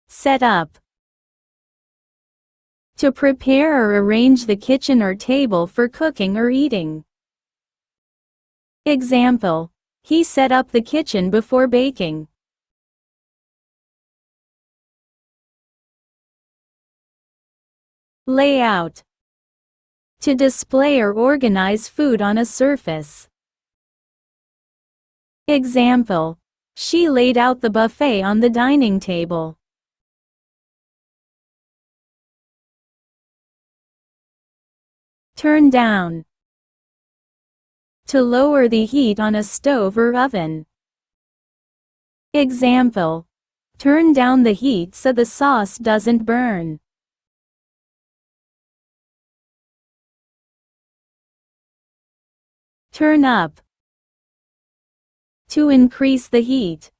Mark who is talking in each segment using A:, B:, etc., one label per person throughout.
A: Set up. To prepare or arrange the kitchen or table for cooking or eating. Example: he set up the kitchen before baking. Layout. To display or organize food on a surface. Example: she laid out the buffet on the dining table. Turn down. To lower the heat on a stove or oven. Example: turn down the heat so the sauce doesn't burn. Turn up. To increase the heat.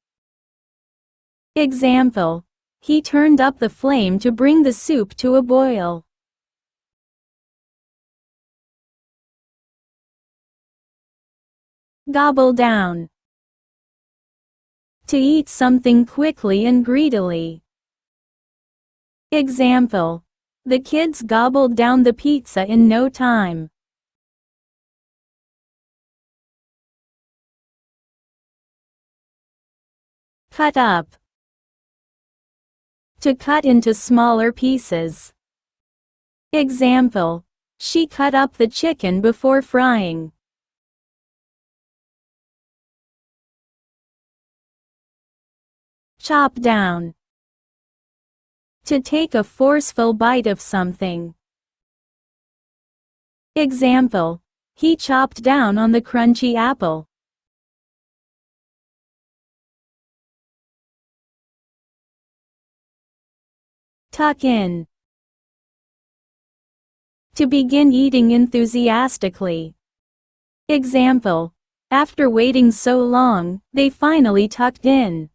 A: Example: he turned up the flame to bring the soup to a boil. Gobble down. To eat something quickly and greedily. Example: the kids gobbled down the pizza in no time. Cut up. To cut into smaller pieces. Example: she cut up the chicken before frying. Chop down. To take a forceful bite of something. Example: he chopped down on the crunchy apple. Tuck in. To begin eating enthusiastically. Example: after waiting so long, they finally tucked in.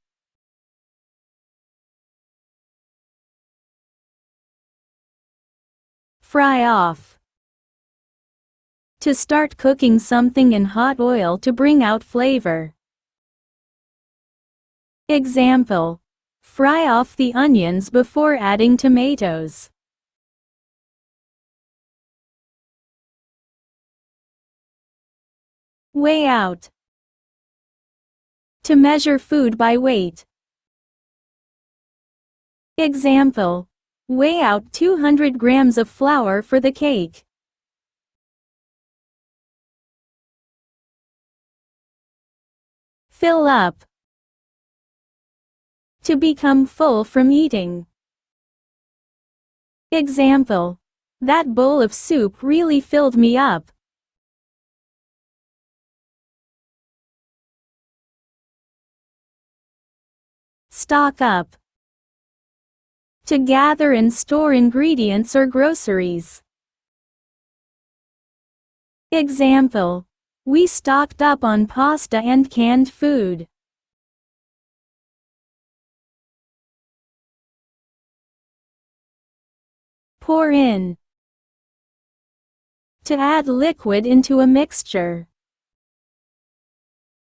A: Fry off. To start cooking something in hot oil to bring out flavor. Example: fry off the onions before adding tomatoes. Weigh out. To measure food by weight. Example: weigh out 200 grams of flour for the cake. Fill up. To become full from eating. Example: that bowl of soup really filled me up. Stock up. To gather and store ingredients or groceries. Example: we stocked up on pasta and canned food. Pour in. To add liquid into a mixture.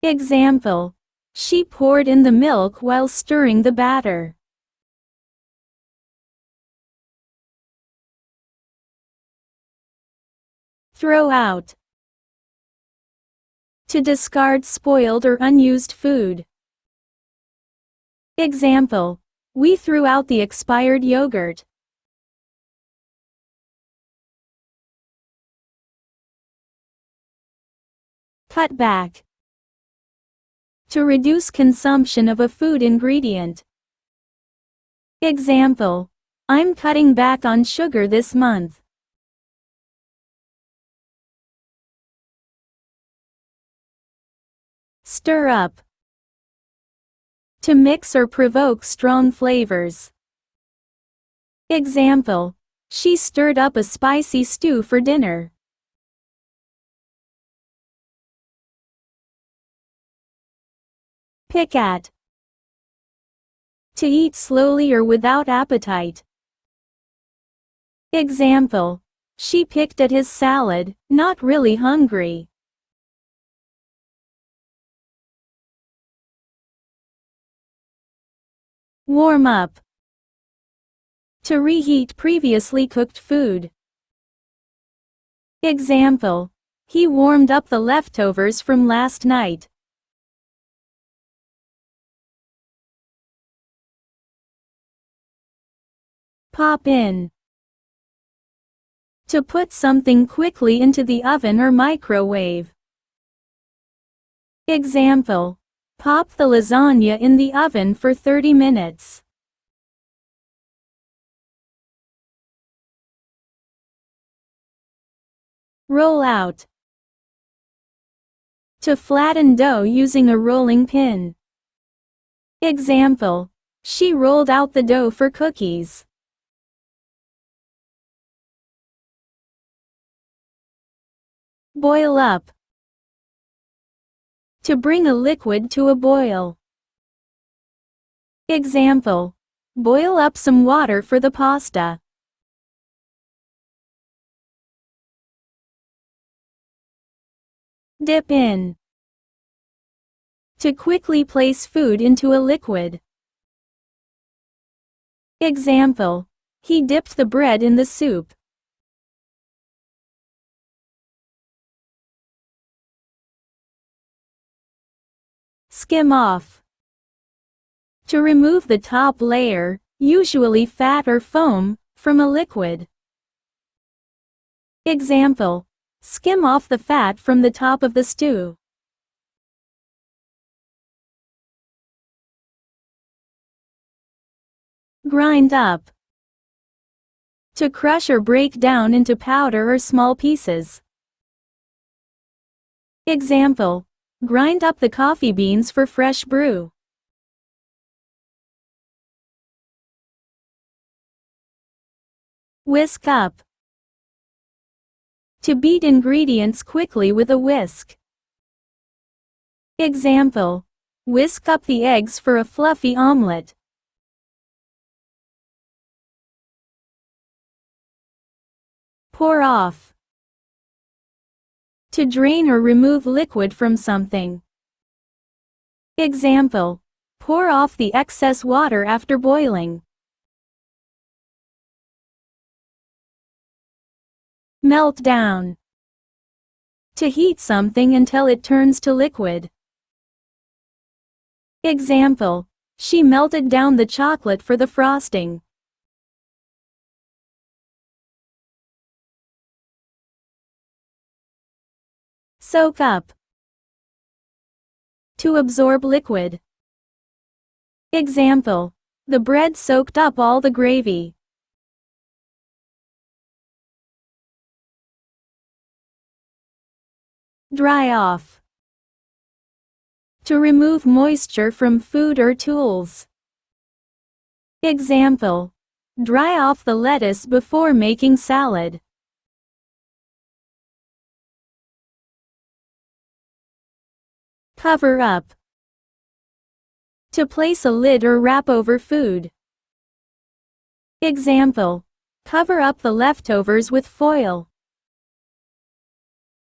A: Example: she poured in the milk while stirring the batter. Throw out. To discard spoiled or unused food. Example: we threw out the expired yogurt. Cut back. To reduce consumption of a food ingredient. Example: I'm cutting back on sugar this month. Stir up. To mix or provoke strong flavors. Example: she stirred up a spicy stew for dinner. Pick at. To eat slowly or without appetite. Example: she picked at his salad, not really hungry. Warm up. To reheat previously cooked food. Example. He warmed up the leftovers from last night. Pop in. To put something quickly into the oven or microwave. Example. Pop the lasagna in the oven for 30 minutes. Roll out. To flatten dough using a rolling pin. Example. She rolled out the dough for cookies. Boil up. To bring a liquid to a boil. Example. Boil up some water for the pasta. Dip in. To quickly place food into a liquid. Example. He dipped the bread in the soup. Skim off. To remove the top layer, usually fat or foam, from a liquid. Example. Skim off the fat from the top of the stew. Grind up. To crush or break down into powder or small pieces. Example. Grind up the coffee beans for fresh brew. Whisk up. To beat ingredients quickly with a whisk. Example. Whisk up the eggs for a fluffy omelette. Pour off. To drain or remove liquid from something. Example. Pour off the excess water after boiling. Melt down. To heat something until it turns to liquid. Example. She melted down the chocolate for the frosting. Soak up. To absorb liquid. Example. The bread soaked up all the gravy. Dry off. To remove moisture from food or tools. Example. Dry off the lettuce before making salad. Cover up. To place a lid or wrap over food. Example. Cover up the leftovers with foil.